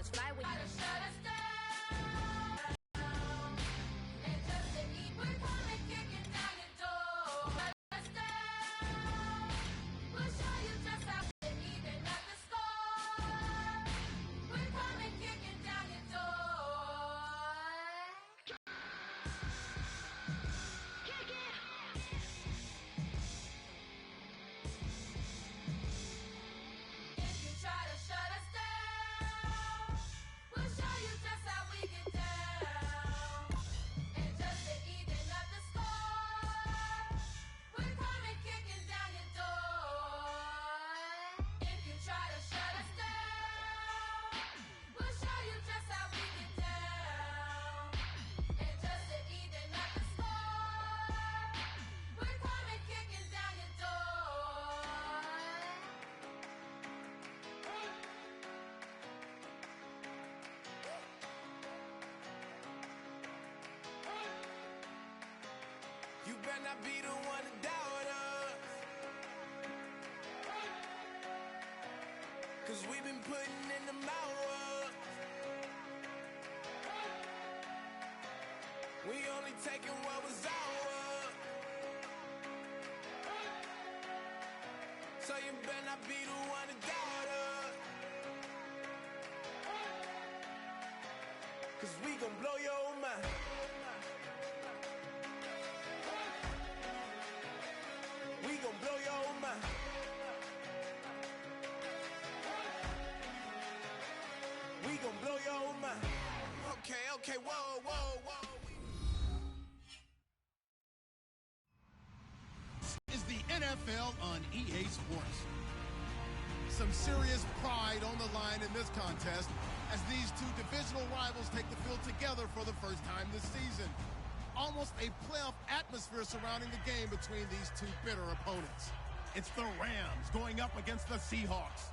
birds fly with you. You better not be the one to doubt us, 'cause we've been putting in the hours. We only taking what was ours. So you better not be the one to doubt us, 'cause we gon' blow your mind. We gon' blow your mind. We gon' blow your mind. Okay, whoa. Is the NFL on EA Sports. Some serious pride on the line in this contest as these two divisional rivals take the field together for the first time this season. Almost a playoff atmosphere surrounding the game between these two bitter opponents. It's the Rams going up against the Seahawks.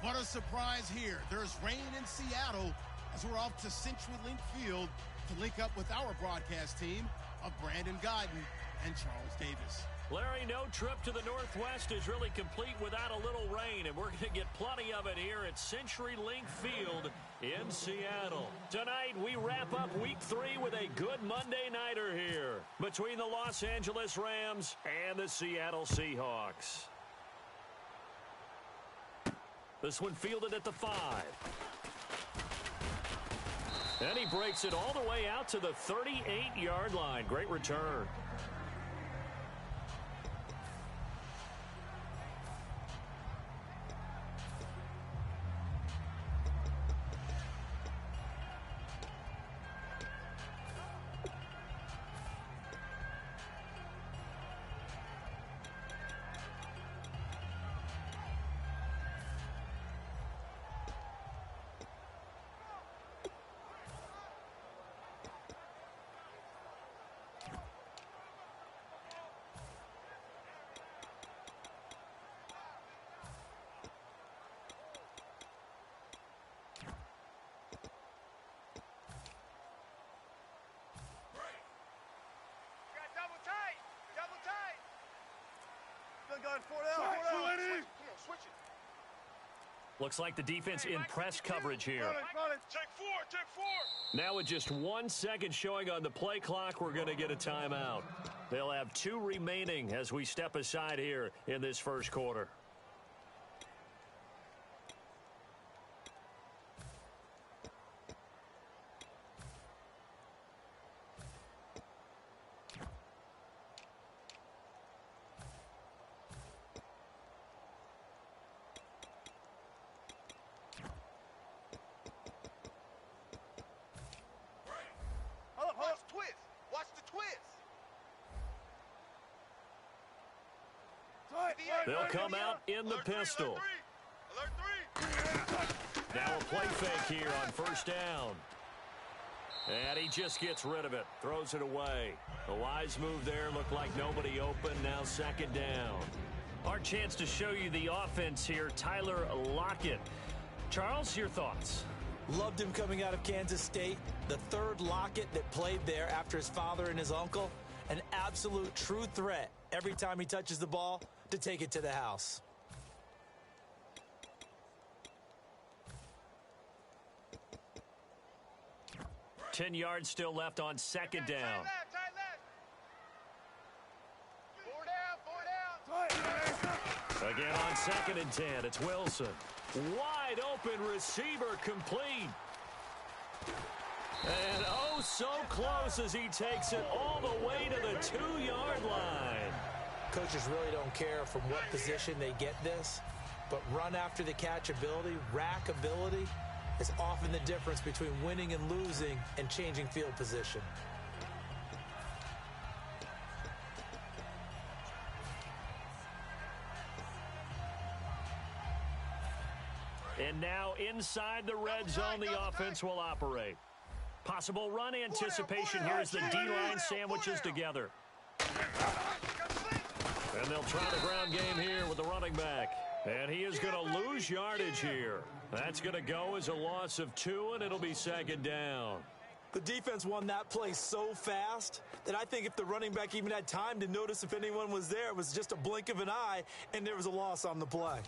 What a surprise here. There's rain in Seattle as we're off to CenturyLink Field to link up with our broadcast team of Brandon Godden and Charles Davis. Larry, no trip to the Northwest is really complete without a little rain, and we're going to get plenty of it here at CenturyLink Field in Seattle. Tonight, we wrap up Week 3 with a good Monday nighter here between the Los Angeles Rams and the Seattle Seahawks. This one fielded at the 5. And he breaks it all the way out to the 38-yard line. Great return. Looks like the defense in press coverage here. Take four. Now with just 1 second showing on the play clock, we're going to get a timeout. They'll have 2 remaining as we step aside here in this first quarter. Watch the twist. They'll come out in the pistol. Alert three. Now a play fake here on first down. And he just gets rid of it. Throws it away. A wise move there. Looked like nobody open. Now second down. Our chance to show you the offense here. Tyler Lockett. Charles, your thoughts? Loved him coming out of Kansas State. The third Lockett that played there after his father and his uncle. An absolute true threat every time he touches the ball to take it to the house. 10 yards still left on second down. Tight left. 4 down. Again on 2nd and 10, it's Wilson. Wide open receiver complete. And oh, so close as he takes it all the way to the 2-yard line. Coaches really don't care from what position they get this, but run after the catch ability, rack ability, is often the difference between winning and losing and changing field position. And now inside the red zone, the offense will operate. Possible run anticipation here as the D-line sandwiches together. And they'll try the ground game here with the running back. And he is going to lose yardage here. That's going to go as a loss of 2, and it'll be 2nd down. The defense won that play so fast that I think if the running back even had time to notice if anyone was there, it was just a blink of an eye, and there was a loss on the play.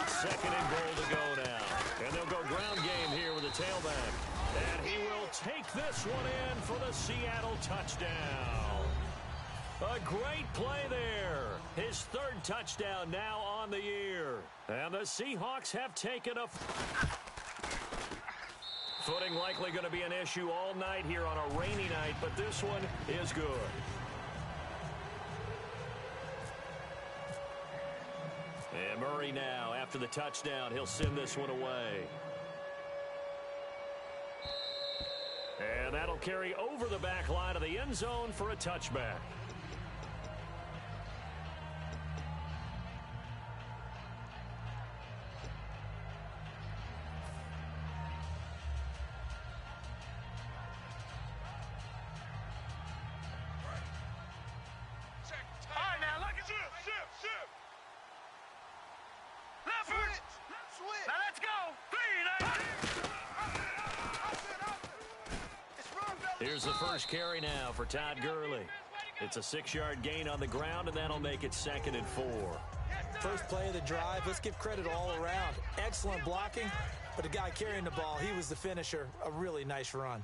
Second and goal to go now. And they'll go ground game here with a tailback. And he will take this one in for the Seattle touchdown. A great play there. His 3rd touchdown now on the year. And the Seahawks have taken a... Footing likely going to be an issue all night here on a rainy night, but this one is good. And Murray now, after the touchdown, he'll send this one away. And that'll carry over the back line of the end zone for a touchback. Here's the first carry now for Todd Gurley. It's a 6-yard gain on the ground, and that'll make it 2nd and 4. First play of the drive, let's give credit all around. Excellent blocking, but the guy carrying the ball, he was the finisher. A really nice run.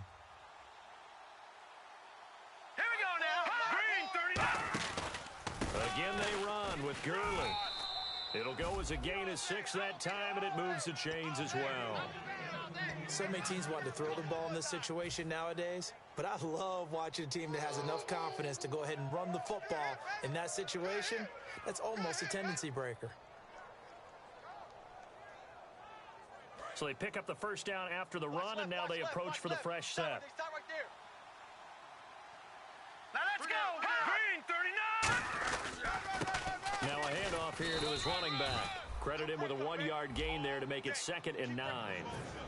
Here we go now. Green 39. Again they run with Gurley. It'll go as a gain of 6 that time, and it moves the chains as well. So many teams want to throw the ball in this situation nowadays, but I love watching a team that has enough confidence to go ahead and run the football in that situation. That's almost a tendency breaker. So they pick up the first down after the run, and now they approach for the fresh set. Now let's go. Green 39. Now a handoff here to his running back. Credit him with a 1-yard gain there to make it 2nd and 9.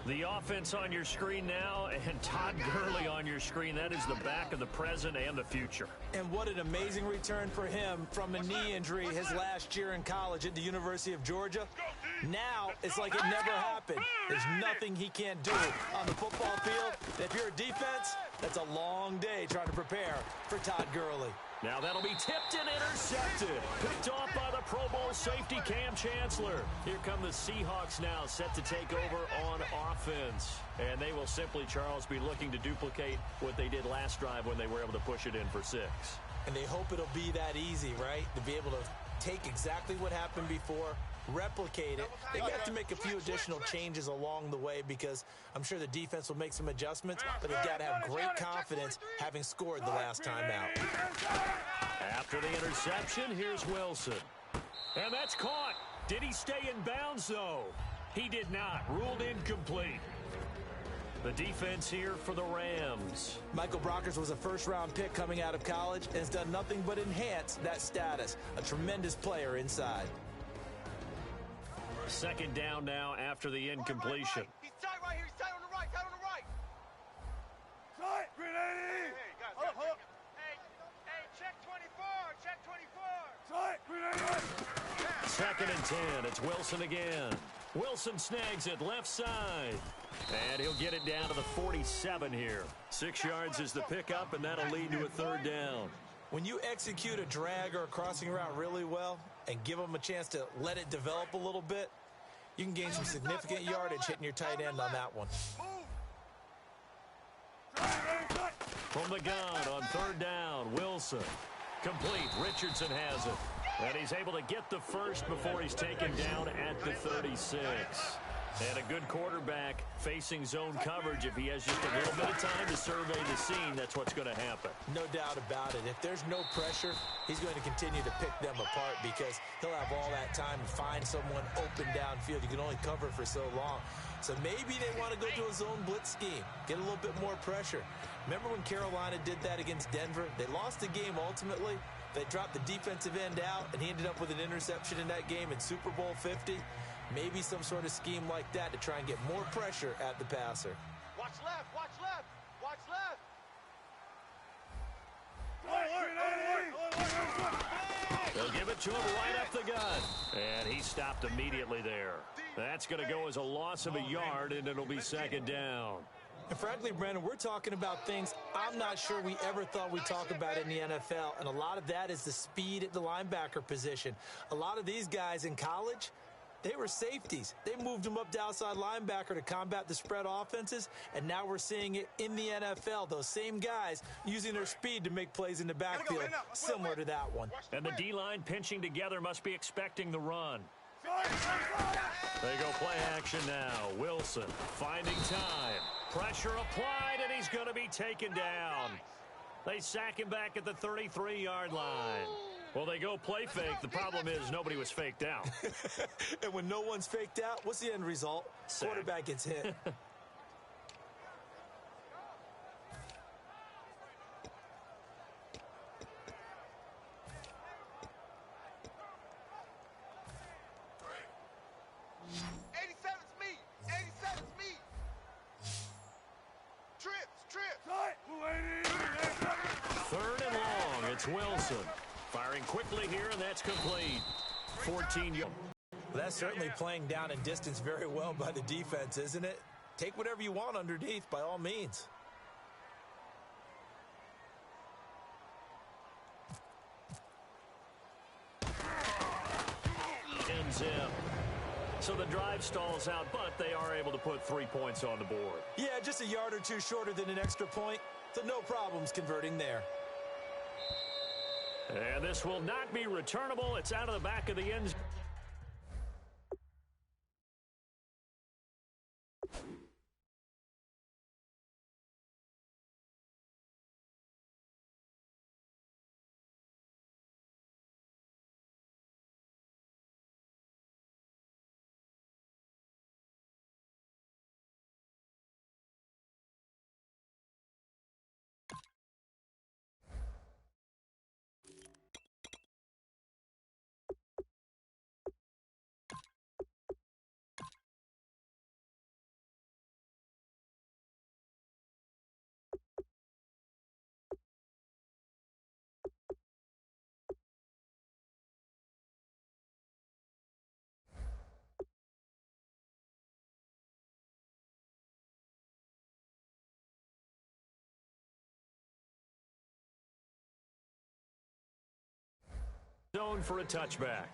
The offense on your screen now, and Todd Gurley on your screen. That is the back of the present and the future. And what an amazing return for him from a knee injury his last year in college at the University of Georgia. Now it's like it never happened. There's nothing he can't do on the football field. If you're a defense, that's a long day trying to prepare for Todd Gurley. Now that'll be tipped and intercepted. Picked off by the Pro Bowl safety Cam Chancellor. Here come the Seahawks now set to take over on offense. And they will simply, Charles, be looking to duplicate what they did last drive when they were able to push it in for 6. And they hope it'll be that easy, right? To be able to take exactly what happened before, replicate it. They have to make a few additional changes along the way because I'm sure the defense will make some adjustments, but they've got to have great confidence having scored the last time out. After the interception, here's Wilson. And that's caught. Did he stay in bounds, though? He did not. Ruled incomplete. The defense here for the Rams. Michael Brockers was a first-round pick coming out of college and has done nothing but enhance that status. A tremendous player inside. 2nd down now after the incompletion. He's tight right here. He's tight on the right. Tight on the right. Tight. Green 80. Hey, guys. Hey, check 24. Check 24. Tight. Green 80. 2nd and 10. It's Wilson again. Wilson snags it left side. And he'll get it down to the 47 here. 6 yards is the pickup, and that'll lead to a third down. When you execute a drag or a crossing route really well and give them a chance to let it develop a little bit, you can gain some significant yardage hitting your tight end on that one. From the gun on third down, Wilson. Complete. Richardson has it. And he's able to get the first before he's taken down at the 36. And a good quarterback facing zone coverage. If he has just a little bit of time to survey the scene, that's what's going to happen. No doubt about it. If there's no pressure, he's going to continue to pick them apart because he'll have all that time to find someone open downfield. You can only cover for so long. So maybe they want to go to a zone blitz scheme, get a little bit more pressure. Remember when Carolina did that against Denver? They lost the game ultimately. They dropped the defensive end out, and he ended up with an interception in that game in Super Bowl 50. Maybe some sort of scheme like that to try and get more pressure at the passer. Watch left, watch left, watch left. They'll give it to him right up the gut. And he stopped immediately there. That's going to go as a loss of a yard, and it'll be second down. And frankly, Brandon, we're talking about things I'm not sure we ever thought we'd talk about in the NFL, and a lot of that is the speed at the linebacker position. A lot of these guys in college, they were safeties. They moved them up to outside linebacker to combat the spread offenses, and now we're seeing it in the NFL. Those same guys using their speed to make plays in the backfield, similar to that one. And the D-line pinching together must be expecting the run. They go play action now. Wilson finding time. Pressure applied, and he's going to be taken down. They sack him back at the 33-yard line. Well, they go play fake. The problem is nobody was faked out. And when no one's faked out, what's the end result? Sack. Quarterback gets hit. Third and long, it's Wilson. Firing quickly here, and that's complete. 14 yards. Well, that's certainly playing down and distance very well by the defense, isn't it? Take whatever you want underneath, by all means. Ends in. So the drive stalls out, but they are able to put 3 points on the board. Yeah, just a yard or two shorter than an extra point, so no problems converting there. And this will not be returnable. It's out of the back of the end zone. Zone for a touchback.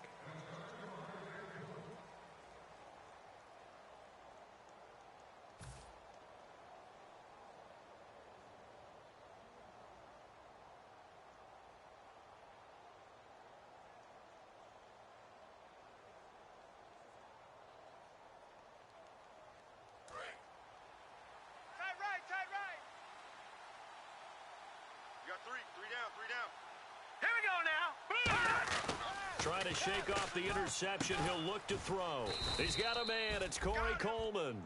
Tight right. You got three down. Here we go now. Trying to shake off the interception. He'll look to throw. He's got a man. It's Corey Coleman.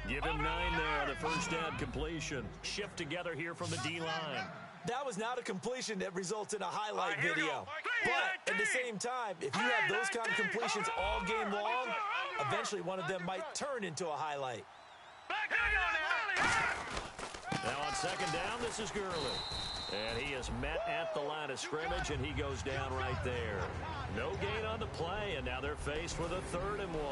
Give him 9 there on the first down completion. Shift together here from the D-line. That was not a completion that results in a highlight video. But at the same time, if you have those kind of completions all game long, eventually one of them might turn into a highlight. Now on second down, this is Gurley. And he is met at the line of scrimmage, and he goes down right there. No gain on the play, and now they're faced with a 3rd and 1.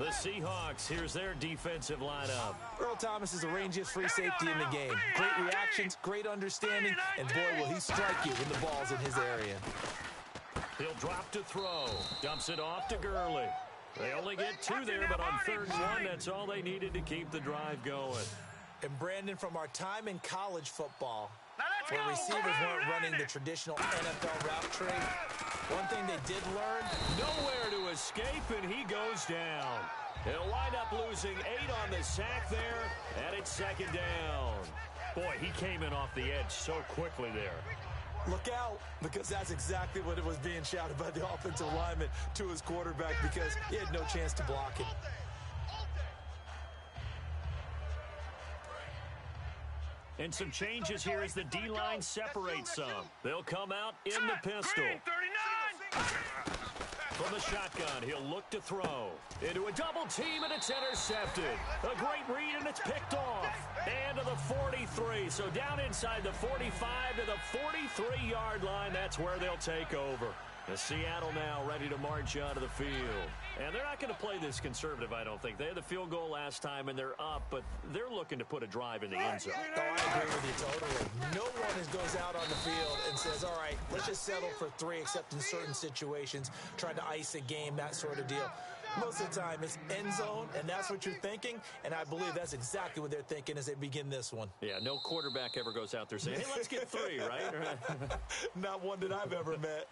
The Seahawks, here's their defensive lineup. Earl Thomas is the rangiest free safety in the game. Great reactions, great understanding, and boy, will he strike you when the ball's in his area. He'll drop to throw. Dumps it off to Gurley. They only get 2 there, but on 3rd and 1, that's all they needed to keep the drive going. And Brandon, from our time in college football, where receivers weren't running the traditional NFL route tree, one thing they did learn: nowhere to escape, and he goes down. He'll wind up losing 8 on the sack there, and it's 2nd down. Boy, he came in off the edge so quickly there. Look out, because that's exactly what it was being shouted by the offensive lineman to his quarterback, because he had no chance to block it. And some changes here as the D-line separates some. They'll come out in the pistol. From the shotgun, he'll look to throw. Into a double team, and it's intercepted. A great read, and it's picked off. And to the 43. So down inside the 45 to the 43-yard line. That's where they'll take over. The Seattle now ready to march onto the field. And they're not going to play this conservative, I don't think. They had the field goal last time, and they're up, but they're looking to put a drive in the end zone. Oh, I agree with you totally. No one goes out on the field and says, all right, let's just settle for 3, except in certain situations, trying to ice a game, that sort of deal. Most of the time, it's end zone, and that's what you're thinking, and I believe that's exactly what they're thinking as they begin this one. Yeah, no quarterback ever goes out there saying, hey, let's get 3, right? Not one that I've ever met.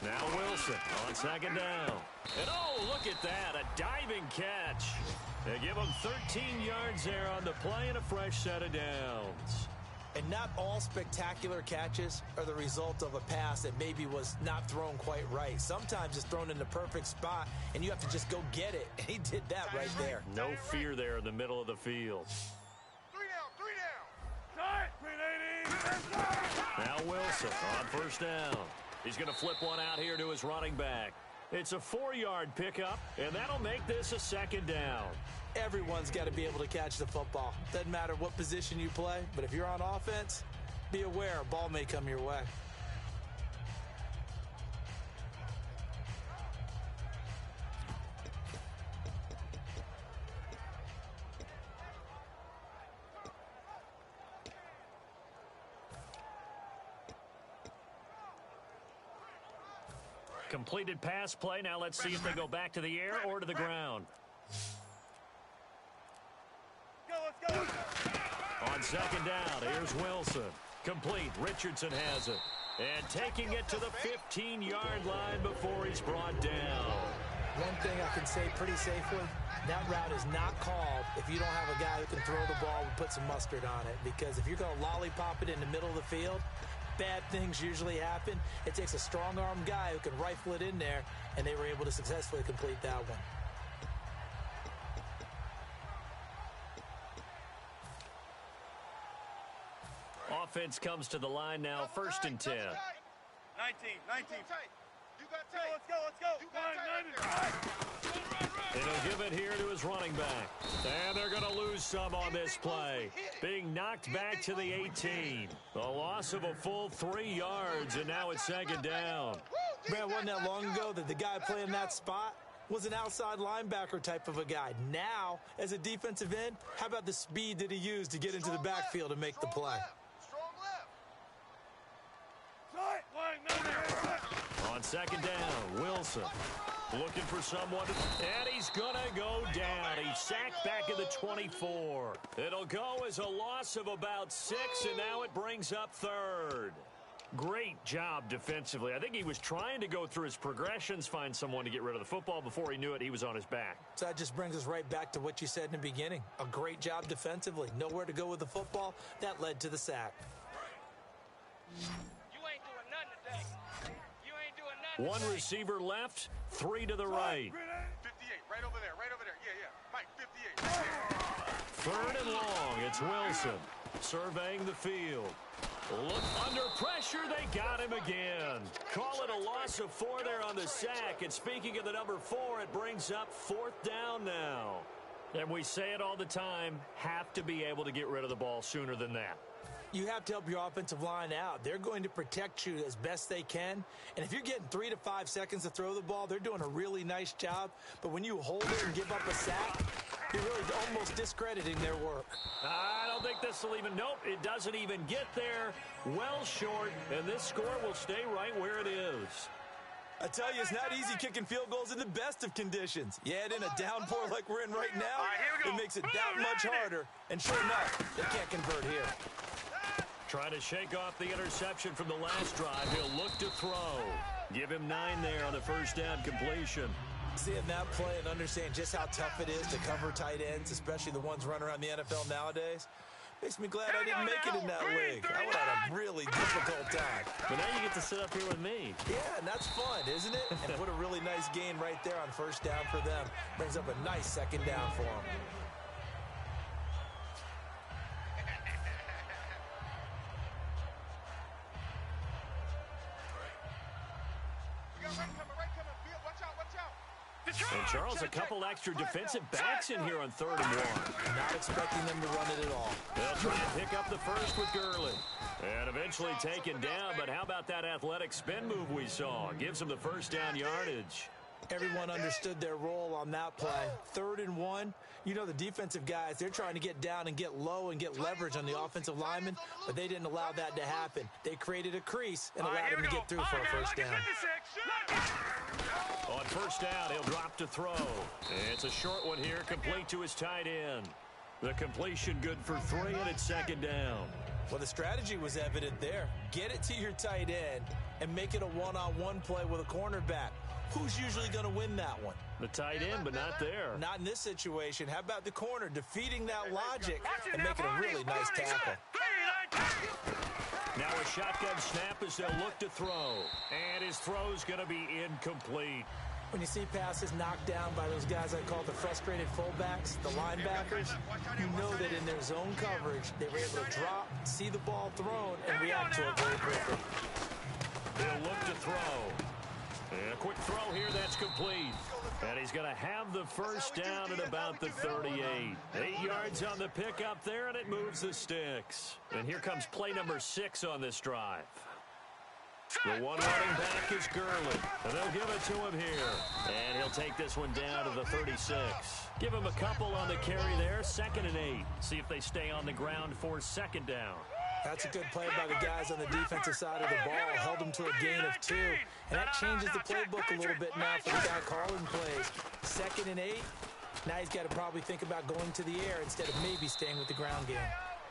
Now Wilson on 2nd down. And oh, look at that, a diving catch. They give him 13 yards there on the play and a fresh set of downs. And not all spectacular catches are the result of a pass that maybe was not thrown quite right. Sometimes it's thrown in the perfect spot, and you have to just go get it. And he did that right there. No fear there in the middle of the field. 3 down. Now Wilson on 1st down. He's going to flip one out here to his running back. It's a 4-yard pickup, and that'll make this a 2nd down. Everyone's got to be able to catch the football. Doesn't matter what position you play, but if you're on offense, be aware a ball may come your way. Completed pass play. Now let's see if they go back to the air or to the ground. Let's go. On 2nd down, here's Wilson. Complete. Richardson has it. And taking it to the 15-yard line before he's brought down. One thing I can say pretty safely, that route is not called if you don't have a guy who can throw the ball and put some mustard on it. Because if you're going to lollipop it in the middle of the field, bad things usually happen. It takes a strong-arm guy who can rifle it in there, and they were able to successfully complete that one. Offense comes to the line now, 1st and 10. 19. You got tight. Let's go. And he'll give it here to his running back. And they're going to lose some on this play. Being knocked back to the 18. A loss of a full 3 yards, and now it's 2nd down. Man, wasn't that long ago that the guy playing that spot was an outside linebacker type of a guy. Now, as a defensive end, how about the speed that he used to get into the backfield and make the play? On 2nd down, Wilson looking for someone, and he's going to go down. He's sacked back at the 24. It'll go as a loss of about 6, and now it brings up 3rd. Great job defensively. I think he was trying to go through his progressions, find someone to get rid of the football. Before he knew it, he was on his back. So that just brings us right back to what you said in the beginning. A great job defensively. Nowhere to go with the football. That led to the sack. One receiver left, 3 to the right. 58, right over there. Yeah. Mike, 58. 3rd and long, it's Wilson surveying the field. Look, under pressure, they got him again. Call it a loss of 4 there on the sack. And speaking of the number 4, it brings up 4th down now. And we say it all the time, have to be able to get rid of the ball sooner than that. You have to help your offensive line out. They're going to protect you as best they can. And if you're getting 3 to 5 seconds to throw the ball, they're doing a really nice job. But when you hold it and give up a sack, you're really almost discrediting their work. I don't think this will even, nope, it doesn't even get there. Well short, and this score will stay right where it is. I tell you, it's not easy kicking field goals in the best of conditions. You add in a downpour like we're in right now, it makes it that much harder. And sure enough, they can't convert here. Trying to shake off the interception from the last drive. He'll look to throw. Give him 9 there on the first down completion. Seeing that play and understand just how tough it is to cover tight ends, especially the ones running around the NFL nowadays, makes me glad I didn't make it in that league. I would have had a really difficult time. But now you get to sit up here with me. Yeah, and that's fun, isn't it? And what a really nice gain right there on first down for them. Brings up a nice second down for them. And Charles, a couple extra defensive backs in here on 3rd and 1. Not expecting them to run it at all. They'll try and pick up the first with Gurley. And eventually taken down, but how about that athletic spin move we saw? Gives them the first down yardage. Everyone understood their role on that play. 3rd and 1. You know the defensive guys, they're trying to get down and get low and get leverage on the offensive linemen, but they didn't allow that to happen. They created a crease and allowed him to get through for a first down. On first down, he'll drop to throw. It's a short one here, complete to his tight end. The completion good for 3, and it's 2nd down. Well, the strategy was evident there. Get it to your tight end and make it a one-on-one play with a cornerback. Who's usually going to win that one? The tight end, but not there. Not in this situation. How about the corner defeating that logic and making a really nice tackle? Now a shotgun snap as they'll look to throw. And his throw's going to be incomplete. When you see passes knocked down by those guys I call the frustrated fullbacks, the linebackers, you know that in their zone coverage, they were able to drop, see the ball thrown, and react to it very quickly. They'll look to throw. And a quick throw here, that's complete. And he's going to have the first down at about the 38. 8 yards on the pickup there, and it moves the sticks. And here comes play number 6 on this drive. The one running back is Gurley. And they'll give it to him here. And he'll take this one down to the 36. Give him a couple on the carry there, 2nd and 8. See if they stay on the ground for 2nd down. That's a good play by the guys on the defensive side of the ball. Held them to a gain of 2. And that changes the playbook a little bit now for the guy calling plays. 2nd and 8. Now he's got to probably think about going to the air instead of maybe staying with the ground game.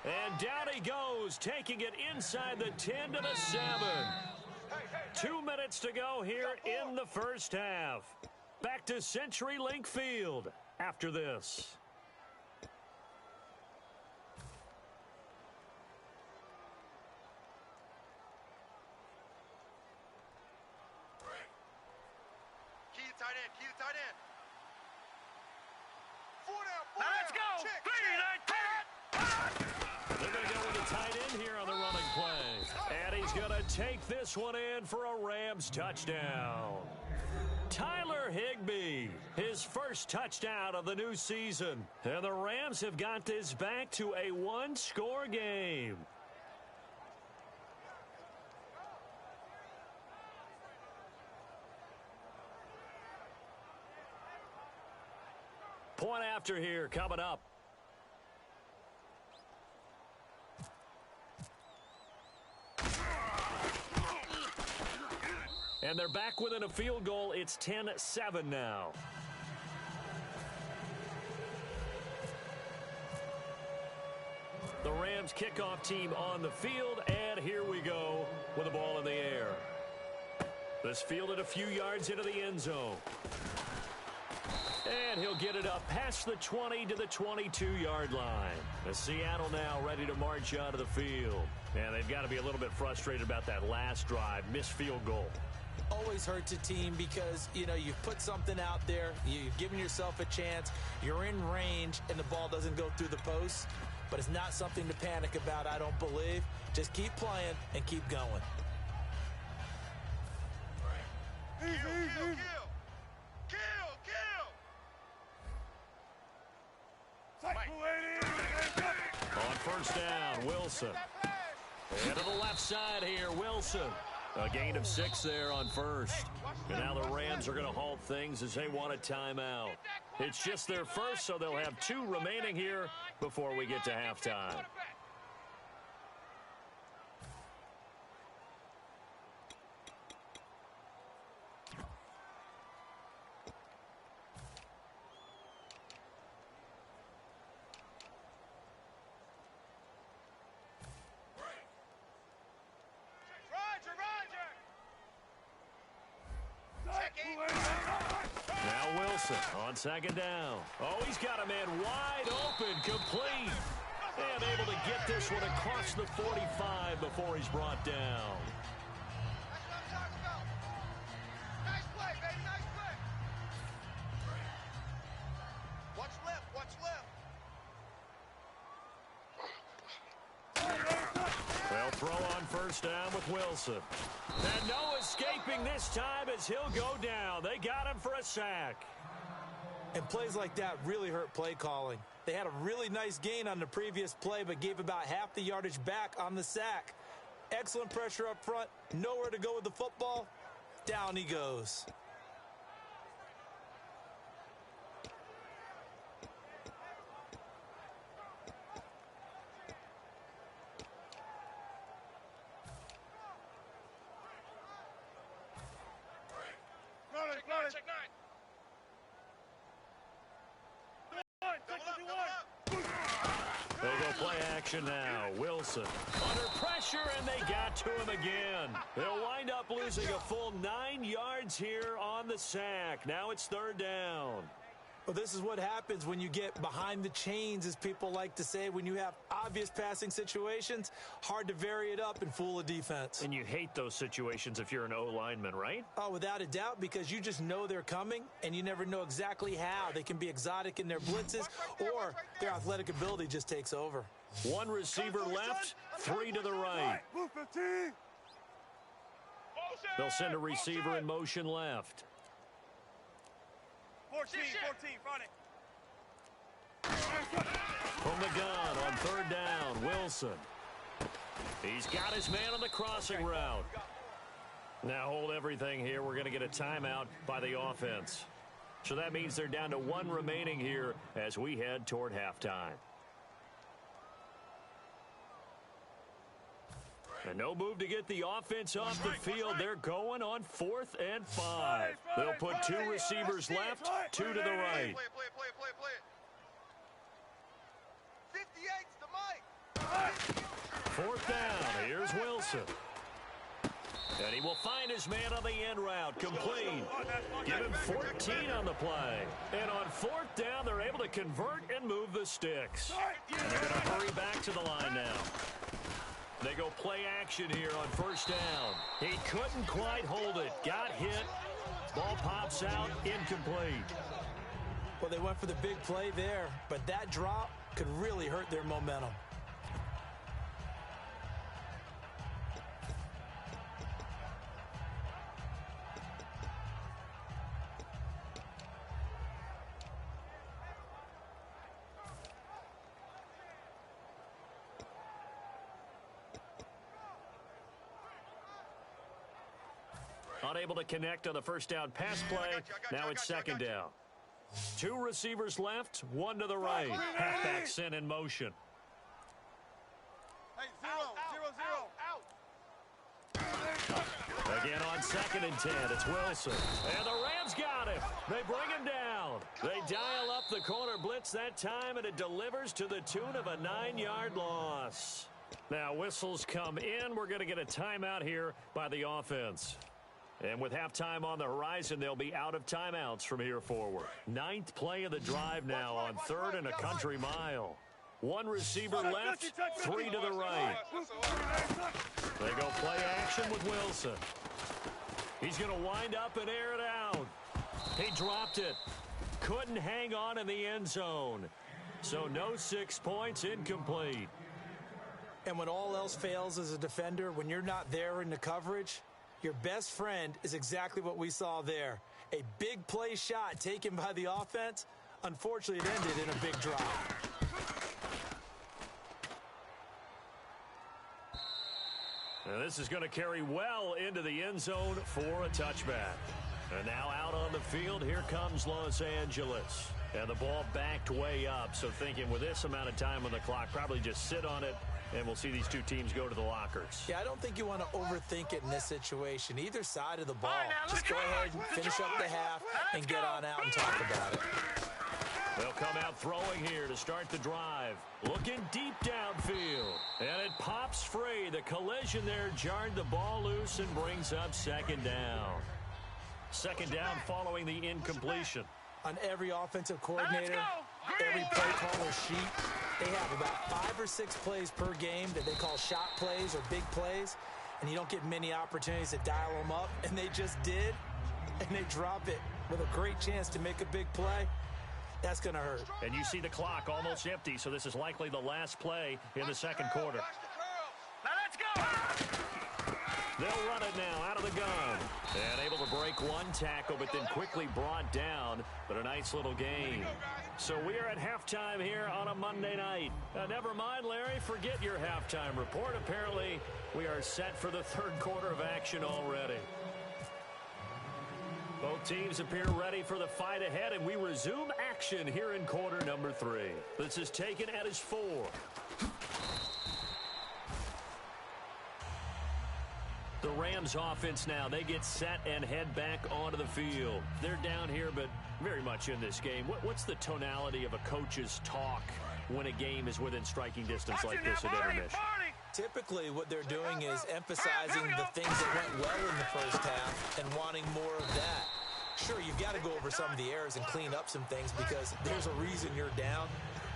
And down he goes, taking it inside the 10 to the 7. 2 minutes to go here in the first half. Back to CenturyLink Field after this. Key to tight end. 4 down. Now let's go. They're going to go with the tight end here on the running play. And he's going to take this one in for a Rams touchdown. Tyler Higbee, his first touchdown of the new season. And the Rams have got this back to a 1-score game. Point after here coming up. And they're back within a field goal. It's 10-7 now. The Rams kickoff team on the field, and here we go with the ball in the air. This fielded a few yards into the end zone. And he'll get it up past the 20 to the 22-yard line. The Seattle now ready to march out of the field. And they've got to be a little bit frustrated about that last drive, missed field goal. Always hurts a team because, you know, you've put something out there, you've given yourself a chance, you're in range, and the ball doesn't go through the post. but it's not something to panic about, I don't believe. Just keep playing and keep going. Kill! On first down, Wilson. And to the left side here, Wilson. A gain of 6 there on first. And now the Rams are going to halt things as they want a timeout. It's just their first, so they'll have 2 remaining here before we get to halftime. Now Wilson on second down. Oh, he's got a man wide open, complete. And able to get this one across the 45 before he's brought down. Nice play, baby, nice play. What's left? They'll throw on first down with Wilson. And no escaping this time as he'll go down. They got him for a sack. And plays like that really hurt play calling. They had a really nice gain on the previous play, but gave about half the yardage back on the sack. Excellent pressure up front. Nowhere to go with the football. Down he goes. Check 9. They go play action now. Wilson under pressure, and they got to him again. They'll wind up losing a full 9 yards here on the sack. Now it's third down. Well, this is what happens when you get behind the chains, as people like to say. When you have obvious passing situations, hard to vary it up and fool a defense. And you hate those situations if you're an O-lineman, right? Oh, without a doubt, because you just know they're coming, and you never know exactly how. They can be exotic in their blitzes, or their athletic ability just takes over. 1 receiver left, 3 to the right. They'll send a receiver in motion left. 14, front it. From the gun on third down, Wilson. He's got his man on the crossing route. Now hold everything here. We're going to get a timeout by the offense. So that means they're down to 1 remaining here as we head toward halftime. And no move to get the offense off the field. They're going on 4th and 5. They'll put 2 receivers left, 2 to the right. Play it. 58's the mic. 4th down. Here's Wilson. And he will find his man on the end route. Complete. Give him 14 on the play. And on 4th down, they're able to convert and move the sticks. And they're going to hurry back to the line now. They go play action here on first down. He couldn't quite hold it. Got hit. Ball pops out. Incomplete. Well, they went for the big play there, but that drop could really hurt their momentum. Unable to connect on the first down pass play. Now it's second down. 2 receivers left, 1 to the right. Halfback sent in motion. Hey, 0. Again on 2nd and 10, it's Wilson. And the Rams got him. They bring him down. They dial up the corner blitz that time, and it delivers to the tune of a 9-yard loss. Now whistles come in. We're going to get a timeout here by the offense. And with halftime on the horizon, they'll be out of timeouts from here forward. 9th play of the drive now on 3rd and a country mile. 1 receiver left, 3 to the right. They go play action with Wilson. He's going to wind up and air it out. He dropped it. Couldn't hang on in the end zone. So no 6 points, incomplete. And when all else fails as a defender, when you're not there in the coverage, your best friend is exactly what we saw there. A big play shot taken by the offense. Unfortunately, it ended in a big drop. And this is going to carry well into the end zone for a touchback. And now out on the field, here comes Los Angeles. And the ball backed way up, so thinking with this amount of time on the clock, probably just sit on it, and we'll see these two teams go to the lockers. Yeah, I don't think you want to overthink it in this situation. Either side of the ball, just go ahead and finish up the half and get on out and talk about it. They'll come out throwing here to start the drive. Looking deep downfield. And it pops free. The collision there jarred the ball loose and brings up second down. Second down following the incompletion. On every offensive coordinator, every play caller sheet, they have about 5 or 6 plays per game that they call shot plays or big plays, and you don't get many opportunities to dial them up, and they just did, and they drop it with a great chance to make a big play. That's going to hurt. And you see the clock almost empty, so this is likely the last play in the second quarter. Now let's go! They'll run it now out of the gun. And able to break one tackle, but then quickly brought down. But a nice little gain. So we are at halftime here on a Monday night. Never mind, Larry, forget your halftime report. Apparently, we are set for the third quarter of action already. Both teams appear ready for the fight ahead, and we resume action here in quarter number 3. This is taken at his 4. The Rams offense now, they get set and head back onto the field. They're down here, but very much in this game. What's the tonality of a coach's talk when a game is within striking distance like this at intermission? Typically, what they're doing is emphasizing the things that went well in the first half and wanting more of that. Sure, you've got to go over some of the errors and clean up some things because there's a reason you're down.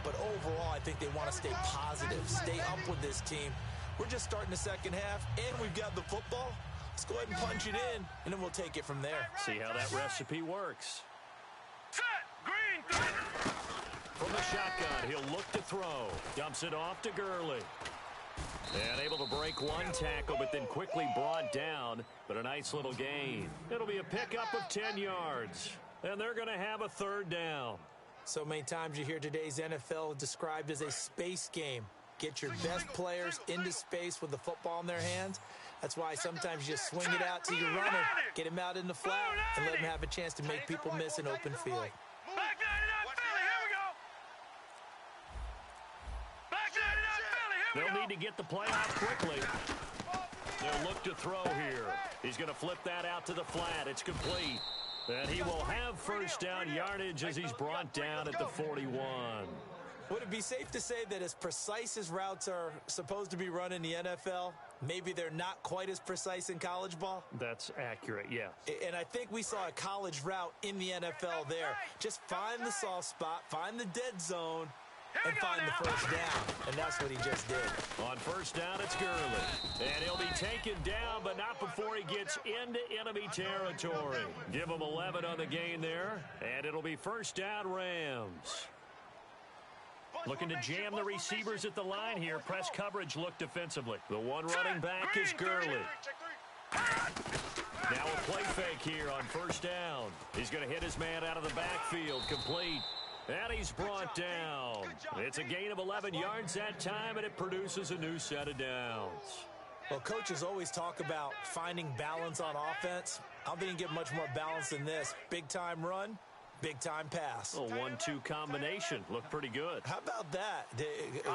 But overall, I think they want to stay positive, stay up with this team. We're just starting the second half, and we've got the football. Let's go ahead and punch it in, and then we'll take it from there. See how that recipe works. Set! Green! From the shotgun, he'll look to throw. Dumps it off to Gurley. And able to break one tackle, but then quickly brought down. But a nice little gain. It'll be a pickup of 10 yards. And they're going to have a third down. So many times you hear today's NFL described as a space game. Get your best players into space with the football in their hands. That's why sometimes you just swing it out to your runner, get him out in the flat, and let him have a chance to make people miss an open field. Back 99 Philly, here we go! Back 99 Philly, here we go! They'll need to get the play off quickly. They'll look to throw here. He's going to flip that out to the flat. It's complete. And he will have first down yardage as he's brought down at the 41. Would it be safe to say that as precise as routes are supposed to be run in the NFL, maybe they're not quite as precise in college ball? That's accurate, yeah. And I think we saw a college route in the NFL there. Just find the soft spot, find the dead zone, and find the first down. And that's what he just did. On first down, it's Gurley. And he'll be taken down, but not before he gets into enemy territory. Give him 11 on the gain there, and it'll be first down Rams. Looking to jam the receivers at the line here. Press coverage look defensively. The one running back is Gurley. Now a play fake here on first down. He's going to hit his man out of the backfield. Complete. And he's brought down. It's a gain of 11 yards that time, and it produces a new set of downs. Well, coaches always talk about finding balance on offense. I don't think you can get much more balance than this. Big-time run. Big-time pass. A 1-2 combination. Looked pretty good. How about that?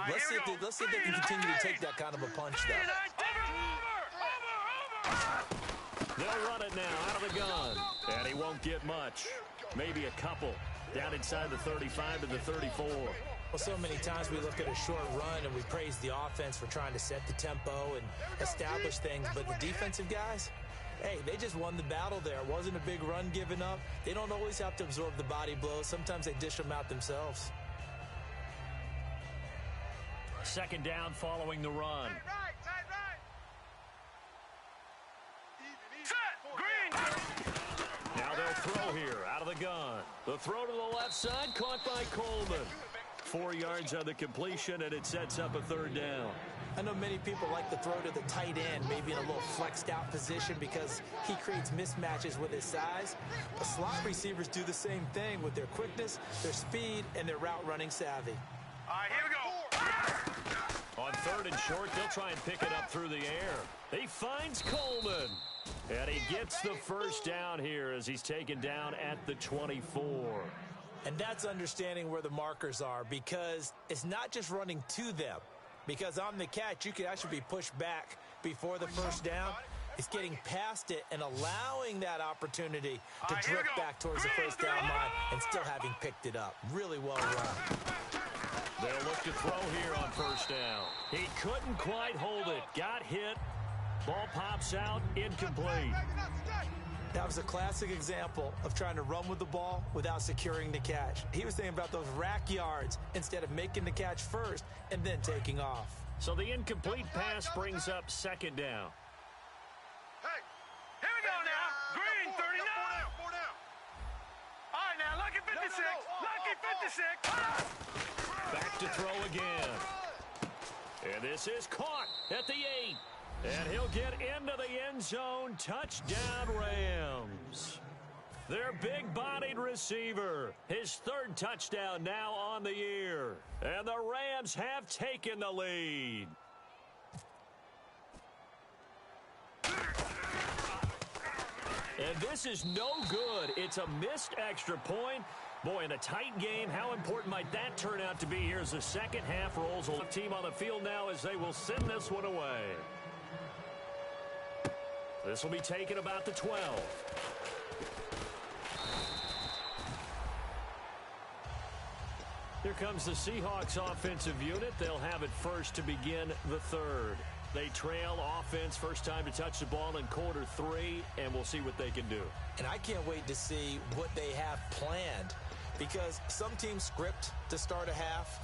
Let's see if they can continue to take that kind of a punch, though. They'll run it now out of the gun. And he won't get much. Maybe a couple. Down inside the 35 to the 34. Well, so many times we look at a short run and we praise the offense for trying to set the tempo and establish things. But the defensive guys, hey, they just won the battle there. It wasn't a big run given up. They don't always have to absorb the body blows. Sometimes they dish them out themselves. Second down following the run. Now they'll throw here out of the gun. The throw to the left side caught by Coleman. 4 yards on the completion, and it sets up a third down. I know many people like to throw to the tight end, maybe in a little flexed out position because he creates mismatches with his size. But slot receivers do the same thing with their quickness, their speed, and their route running savvy. All right, here we go. On 3rd and short, they'll try and pick it up through the air. He finds Coleman. And he gets the first down here as he's taken down at the 24. And that's understanding where the markers are, because it's not just running to them. Because on the catch, you could actually be pushed back before the first down. It's getting past it and allowing that opportunity to drift back towards the first down line and still having picked it up. Really well run. They'll look to throw here on first down. He couldn't quite hold it. Got hit. Ball pops out. Incomplete. That was a classic example of trying to run with the ball without securing the catch. He was thinking about those rack yards instead of making the catch first and then taking off. So the incomplete pass brings up 2nd down. Hey, here we go now. Green, 39. Four down. All right, now, lucky 56. Lucky 56. Back to throw again. And this is caught at the 8. And he'll get into the end zone. Touchdown, Rams. Their big-bodied receiver. His 3rd touchdown now on the year. And the Rams have taken the lead. And this is no good. It's a missed extra point. Boy, in a tight game, how important might that turn out to be here as the second half rolls? A team on the field now as they will send this one away. This will be taken about the 12. Here comes the Seahawks offensive unit. They'll have it first to begin the 3rd. They trail offense, first time to touch the ball in quarter 3, and we'll see what they can do. And I can't wait to see what they have planned, because some teams script to start a half.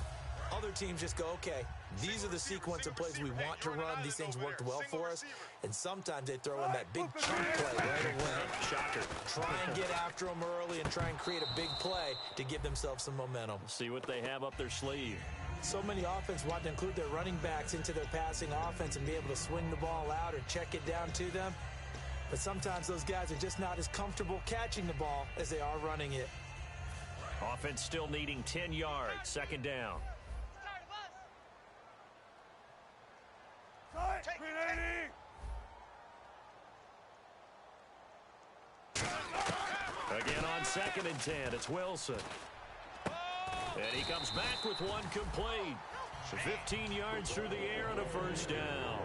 Other teams just go, okay, these are the sequence of plays we want to run. These things worked well for us. And sometimes they throw in that big chunk play right away. Shocker. Try and get after them early and try and create a big play to give themselves some momentum. See what they have up their sleeve. So many offenses want to include their running backs into their passing offense and be able to swing the ball out or check it down to them. But sometimes those guys are just not as comfortable catching the ball as they are running it. Offense still needing 10 yards. 2nd down. Again on 2nd and 10, it's Wilson. And he comes back with one complete. 15 yards through the air and a first down.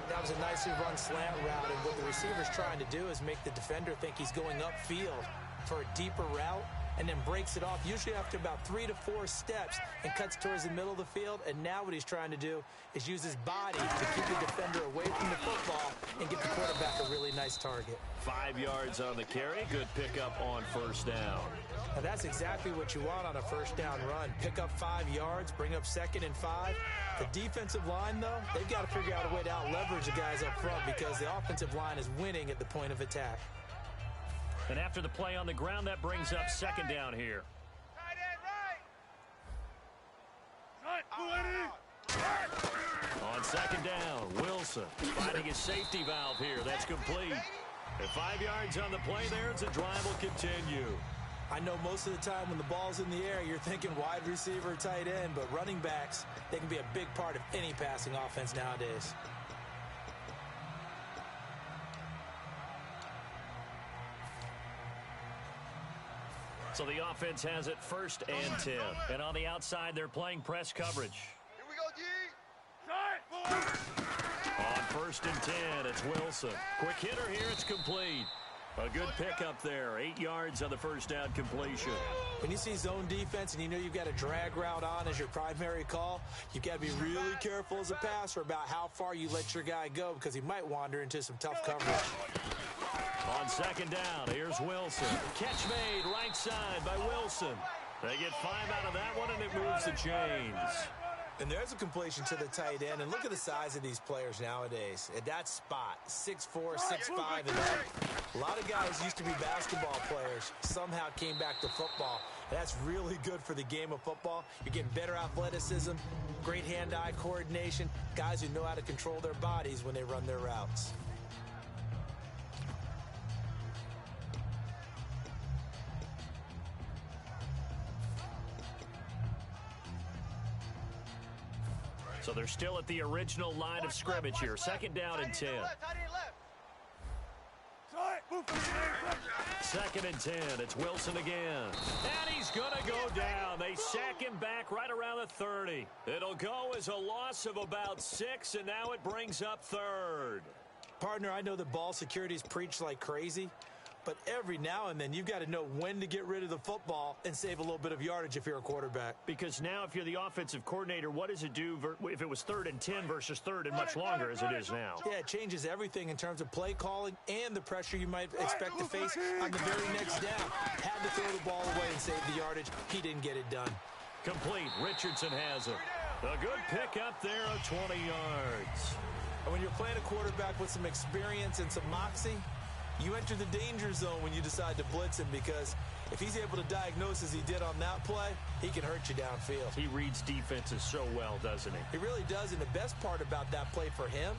That was a nicely run slant route, and what the receiver's trying to do is make the defender think he's going upfield for a deeper route, and then breaks it off, usually after about 3 to 4 steps, and cuts towards the middle of the field. And now what he's trying to do is use his body to keep the defender away from the football and get the quarterback a really nice target. 5 yards on the carry. Good pickup on first down. Now that's exactly what you want on a first down run. Pick up 5 yards, bring up 2nd and 5. The defensive line, though, they've got to figure out a way to out-leverage the guys up front because the offensive line is winning at the point of attack. And after the play on the ground, that brings up 2nd down here. On 2nd down, Wilson finding his safety valve here. That's complete. And 5 yards on the play there as the drive will continue. I know most of the time when the ball's in the air, you're thinking wide receiver, tight end, but running backs, they can be a big part of any passing offense nowadays. So the offense has it 1st and 10. And on the outside, they're playing press coverage. Here we go, G. On 1st and 10, it's Wilson. Quick hitter here, it's complete. A good pickup there. 8 yards on the first down completion. When you see zone defense and you know you've got a drag route on as your primary call, you've got to be really careful as a passer about how far you let your guy go because he might wander into some tough coverage. On 2nd down, here's Wilson. Catch made right side by Wilson. They get 5 out of that one, and it moves the chains. And there's a completion to the tight end. And look at the size of these players nowadays. At that spot, 6'4", 6'5", and up. A lot of guys used to be basketball players. Somehow came back to football. That's really good for the game of football. You're getting better athleticism, great hand-eye coordination, guys who know how to control their bodies when they run their routes. So they're still at the original line of scrimmage here. Second down and 10. Second and 10. It's Wilson again. And he's going to go down. They sack him back right around the 30. It'll go as a loss of about 6, and now it brings up third. Partner, I know that ball security's preached like crazy, but every now and then you've got to know when to get rid of the football and save a little bit of yardage if you're a quarterback. Because now if you're the offensive coordinator, what does it do if it was 3rd and 10 versus 3rd and much longer as it is now? Yeah, it changes everything in terms of play calling and the pressure you might expect to face on the very next down. Had to throw the ball away and save the yardage. He didn't get it done. Complete. Richardson has it. A good pick up there of 20 yards. And when you're playing a quarterback with some experience and some moxie, you enter the danger zone when you decide to blitz him, because if he's able to diagnose as he did on that play, he can hurt you downfield. He reads defenses so well, doesn't he? He really does, and the best part about that play for him,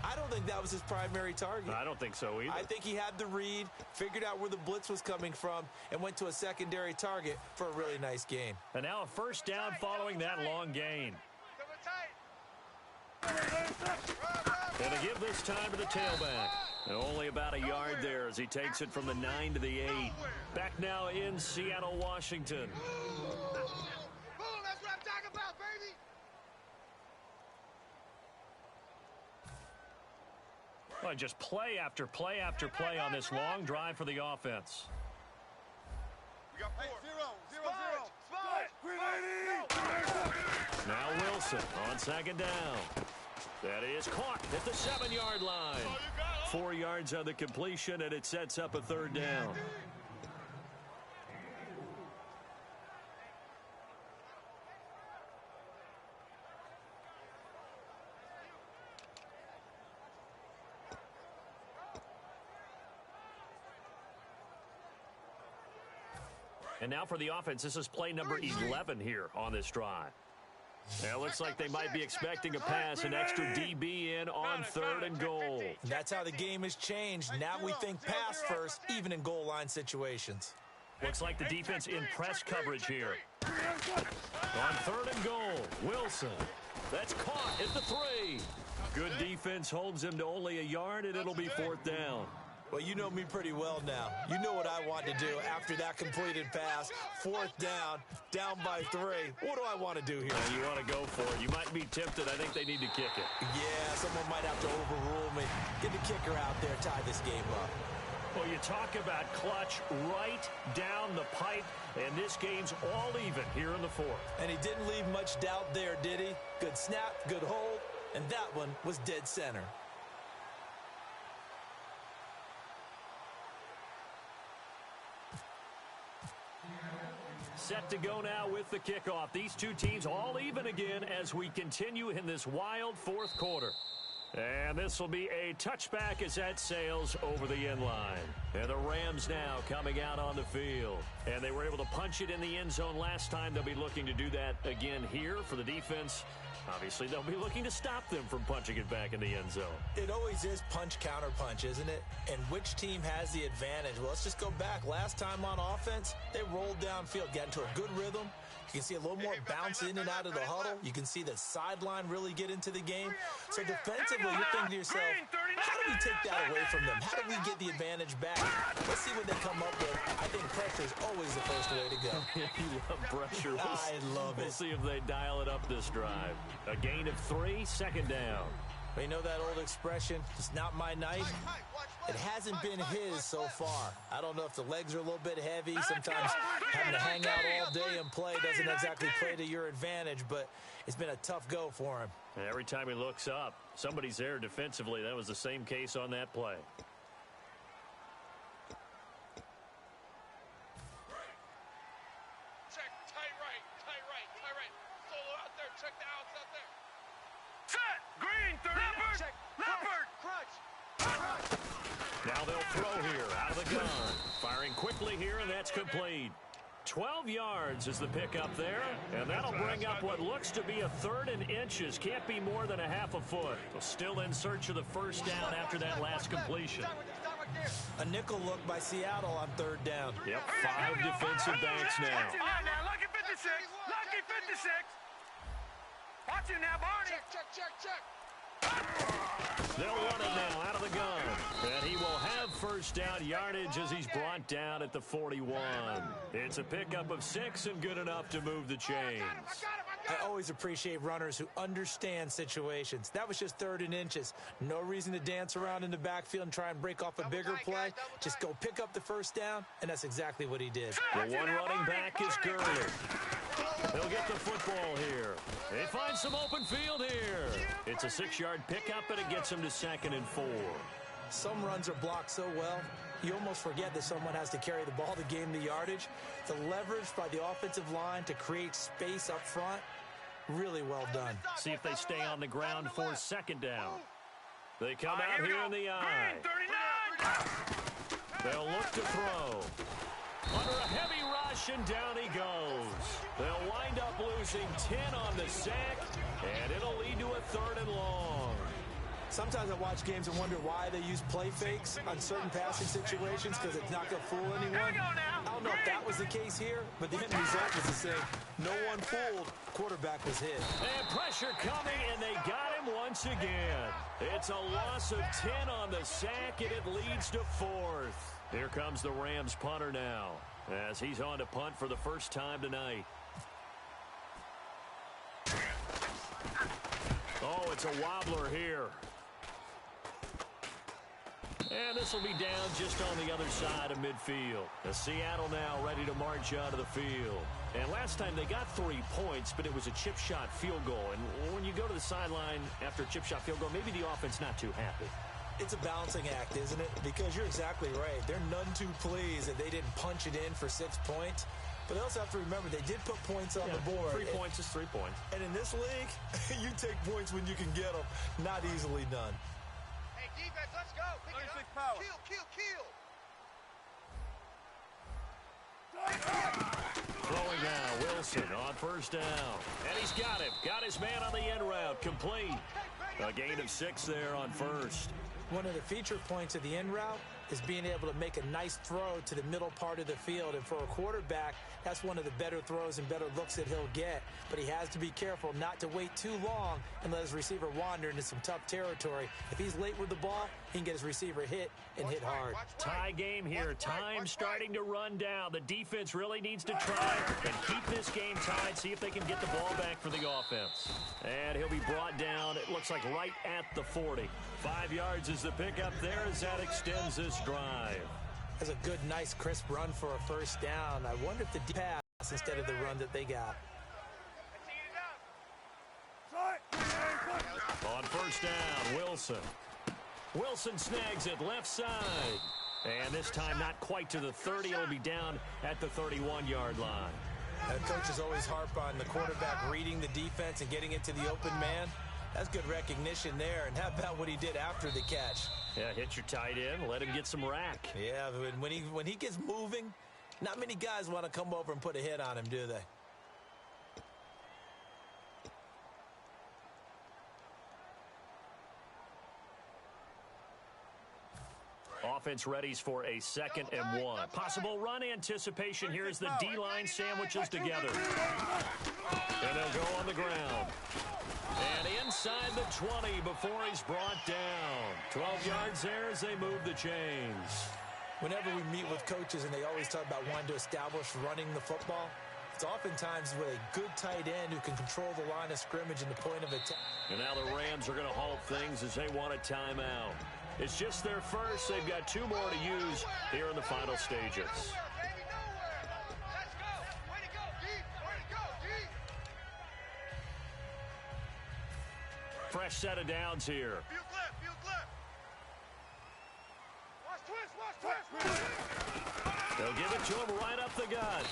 I don't think that was his primary target. I don't think so either. I think he had the read, figured out where the blitz was coming from, and went to a secondary target for a really nice gain. And now a first down following that long gain. And to give this time to the tailback. And only about a yard there as he takes it from the 9 to the 8. Back now in Seattle, Washington. That's what I'm talking about, baby. Well, just play after play after play on this long drive for the offense. We got 4. Now Wilson on second down. That is caught at the 7-yard line. 4 yards on the completion, and it sets up a third down. And now for the offense, this is play number 11 here on this drive. Now it looks like they might be expecting a pass, an extra DB in on 3rd and goal. That's how the game has changed. Now we think pass first, even in goal line situations. Looks like the defense in press coverage here. On 3rd and goal, Wilson. That's caught at the 3. Good defense holds him to only a yard, and it'll be 4th down. Well, you know me pretty well now. You know what I want to do after that completed pass. 4th down, down by 3. What do I want to do here? And you want to go for it. You might be tempted. I think they need to kick it. Yeah, someone might have to overrule me. Get the kicker out there, tie this game up. Well, you talk about clutch right down the pipe, and this game's all even here in the 4th. And he didn't leave much doubt there, did he? Good snap, good hold, and that one was dead center. Set to go now with the kickoff. These two teams all even again as we continue in this wild 4th quarter. And this will be a touchback as that sails over the end line. And the Rams now coming out on the field. And they were able to punch it in the end zone last time. They'll be looking to do that again here for the defense. Obviously, they'll be looking to stop them from punching it back in the end zone. It always is punch, counter punch, isn't it? And which team has the advantage? Well, let's just go back. Last time on offense, they rolled downfield, got into a good rhythm. You can see a little more bounce in and out of the huddle. You can see the sideline really get into the game. So defensively, you're thinking to yourself, how do we take that away from them? How do we get the advantage back? Let's see what they come up with. I think pressure is always the first way to go. You love pressure. I love it. We'll see if they dial it up this drive. A gain of 3, 2nd down. But you know that old expression, it's not my night? It hasn't been his so far. I don't know if the legs are a little bit heavy. Sometimes having to hang out all day and play doesn't exactly play to your advantage, but it's been a tough go for him. And every time he looks up, somebody's there defensively. That was the same case on that play. Check, tight right. Solo out there, check the outs out there. Set, green, 30. Leopard. Crunch. Now they'll throw here out of the gun. Firing quickly here, and that's complete. 12 yards is the pickup there, and that'll bring up what looks to be a 3rd and inches. Can't be more than a half a foot. Still in search of the first down after that last completion. A nickel look by Seattle on 3rd down. Yep, 5 defensive backs now. Watch it now, lucky 56, lucky 56. Watch it now, Barney. Check. They'll run it now out of the gun. And he will have first down yardage as he's brought down at the 41. It's a pickup of 6 and good enough to move the chains. I always appreciate runners who understand situations. That was just 3rd and inches. No reason to dance around in the backfield and try and break off a bigger play. Just go pick up the first down, and that's exactly what he did. The one running back is Gurley. He'll get the football here. They find some open field here. It's a 6-yard pickup, and it gets him to 2nd and 4. Some runs are blocked so well, you almost forget that someone has to carry the ball to gain the yardage. The leverage by the offensive line to create space up front, really well done. See if they stay on the ground for 2nd down. They come out here in the eye. They'll look to throw. Under a heavy rush, and down he goes. They'll wind up losing 10 on the sack, and it'll lead to a 3rd and long. Sometimes I watch games and wonder why they use play fakes on certain passing situations because it's not going to fool anyone. I don't know if that was the case here, but the end result was the same. No one fooled. Quarterback was hit. And pressure coming, and they got him once again. It's a loss of 10 on the sack, and it leads to 4th. Here comes the Rams punter now as he's on to punt for the first time tonight. Oh, it's a wobbler here. And this will be down just on the other side of midfield. The Seattle now ready to march out of the field. And last time they got 3 points, but it was a chip shot field goal. And when you go to the sideline after a chip shot field goal, maybe the offense not too happy. It's a balancing act, isn't it? Because you're exactly right. They're none too pleased that they didn't punch it in for 6 points. But they also have to remember they did put points on the board. 3 points is 3 points. And in this league, you take points when you can get them. Not easily done. Hey, defense, let's go. Pick it up. Power. Kill. Throwing now, Wilson on first down. And he's got him. Got his man on the end route. Complete. A gain of 6 there on first. One of the feature points of the end route is being able to make a nice throw to the middle part of the field. And for a quarterback, that's one of the better throws and better looks that he'll get. But he has to be careful not to wait too long and let his receiver wander into some tough territory. If he's late with the ball, he can get his receiver hit and hit hard. Tie game here. Time starting to run down. The defense really needs to try and keep this game tied, see if they can get the ball back for the offense. And he'll be brought down, it looks like right at the 40. 5 yards is the pickup there as that extends this drive. That's a good, nice, crisp run for a first down. I wonder if the pass instead of the run that they got. On first down, Wilson. Wilson snags it left side. And this time not quite to the 30. It'll be down at the 31-yard line. Coaches always harp on the quarterback reading the defense and getting it to the open man. That's good recognition there. And how about what he did after the catch? Yeah, hit your tight end, let him get some rack. Yeah, when he gets moving, not many guys want to come over and put a hit on him, do they? Offense readies for a 2nd and 1. Possible run anticipation. Here's the D-line sandwiches together. And they'll go on the ground. And inside the 20 before he's brought down. 12 yards there as they move the chains. Whenever we meet with coaches and they always talk about wanting to establish running the football, it's oftentimes with a good tight end who can control the line of scrimmage and the point of attack. And now the Rams are going to halt things as they want a timeout. It's just their first. They've got 2 more to use here in the final stages. Fresh set of downs here. They'll give it to him right up the gut.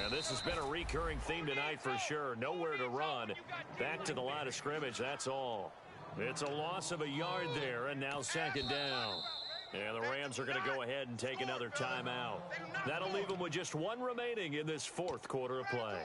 And this has been a recurring theme tonight for sure. Nowhere to run. Back to the line of scrimmage, that's all. It's a loss of a yard there, and now 2nd down. And the Rams are going to go ahead and take another timeout. That'll leave them with just one remaining in this fourth quarter of play.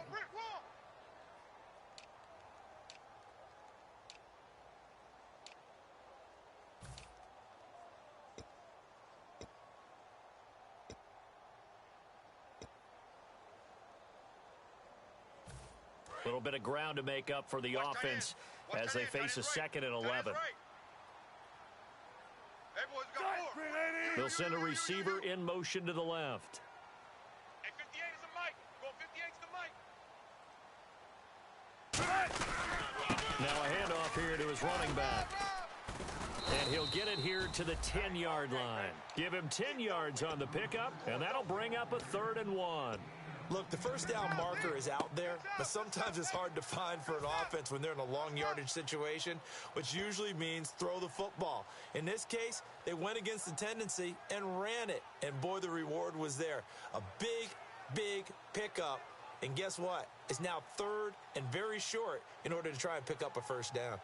A little bit of ground to make up for the offense as they face a 2nd and 11. They'll send a receiver in motion to the left. Hey, 58 is the mic. Go 58's the mic. Now a handoff here to his running back. And he'll get it here to the 10-yard line. Give him 10 yards on the pickup, and that'll bring up a 3rd and 1. Look, the first down marker is out there, but sometimes it's hard to find for an offense when they're in a long yardage situation, which usually means throw the football. In this case, they went against the tendency and ran it, and boy, the reward was there. A big, big pickup, and guess what? It's now 3rd and very short in order to try and pick up a first down.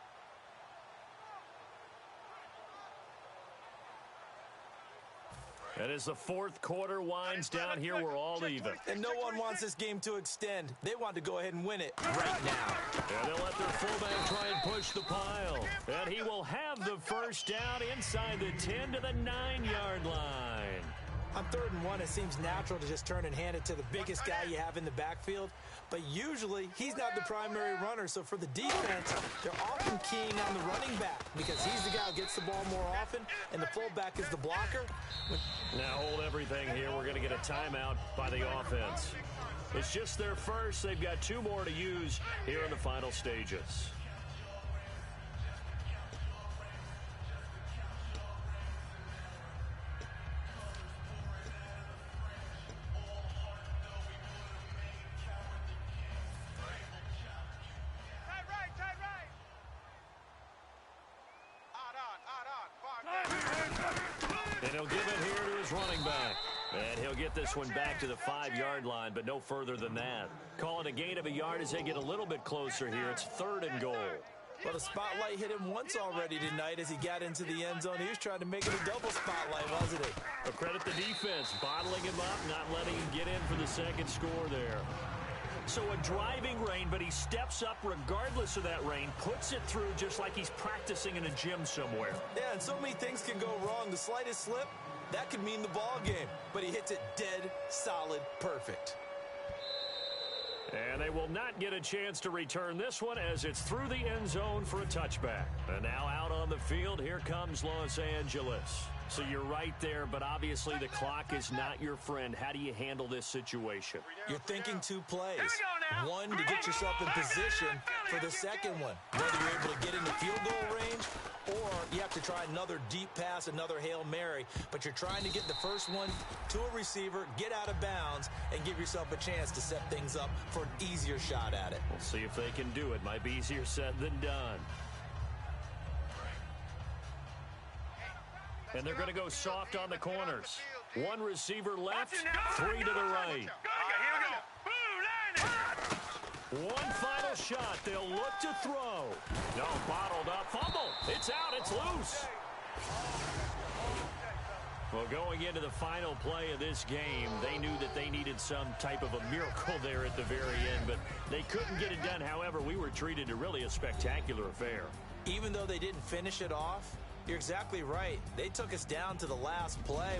And as the fourth quarter winds down here, we're all even. And no one wants this game to extend. They want to go ahead and win it right now. And they'll let their fullback try and push the pile. And he will have the first down inside the 10 to the 9-yard line. On 3rd and 1, it seems natural to just turn and hand it to the biggest guy you have in the backfield. But usually, he's not the primary runner. So for the defense, they're often keying on the running back because he's the guy who gets the ball more often, and the fullback is the blocker. Now hold everything here. We're going to get a timeout by the offense. It's just their first. They've got 2 more to use here in the final stages. And he'll give it here to his running back. And he'll get this one back to the 5-yard line, but no further than that. Call it a gain of a yard as they get a little bit closer here. It's 3rd and goal. Well, the spotlight hit him once already tonight as he got into the end zone. He was trying to make it a double spotlight, wasn't he? But credit the defense, bottling him up, not letting him get in for the second score there. So a driving rain, but he steps up regardless of that rain, puts it through just like he's practicing in a gym somewhere. Yeah, and so many things can go wrong. The slightest slip, that could mean the ball game. But he hits it dead, solid, perfect. And they will not get a chance to return this one as it's through the end zone for a touchback. And now out on the field, here comes Los Angeles. So you're right there, but obviously the clock is not your friend. How do you handle this situation? You're thinking 2 plays. One, to get yourself in position for the second one. Whether you're able to get into field goal range or you have to try another deep pass, another Hail Mary. But you're trying to get the first one to a receiver, get out of bounds, and give yourself a chance to set things up for an easier shot at it. We'll see if they can do it. Might be easier said than done. And they're going to go soft on the corners. 1 receiver left, 3 to the right. One final shot. They'll look to throw. No, bottled up. Fumble. It's out. It's loose. Well, going into the final play of this game, they knew that they needed some type of a miracle there at the very end, but they couldn't get it done. However, we were treated to really a spectacular affair. Even though they didn't finish it off, you're exactly right. They took us down to the last play.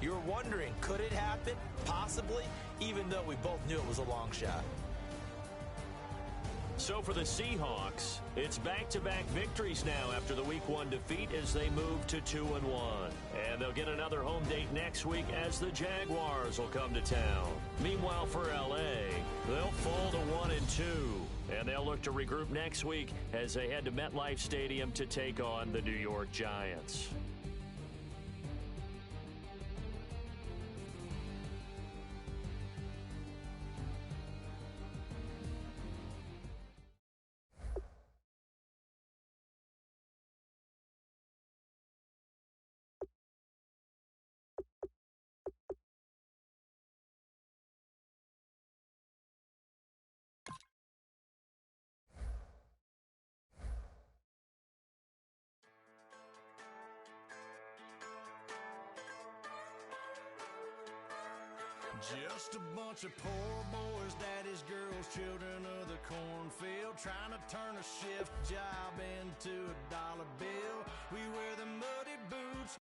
You're wondering, could it happen? Possibly, even though we both knew it was a long shot. So for the Seahawks, it's back-to-back victories now after the Week 1 defeat as they move to 2-1. And they'll get another home date next week as the Jaguars will come to town. Meanwhile, for L.A., they'll fall to 1-2. And they'll look to regroup next week as they head to MetLife Stadium to take on the New York Giants. Just a bunch of poor boys, daddy's girls, children of the cornfield, trying to turn a shift job into a dollar bill. We wear the muddy boots.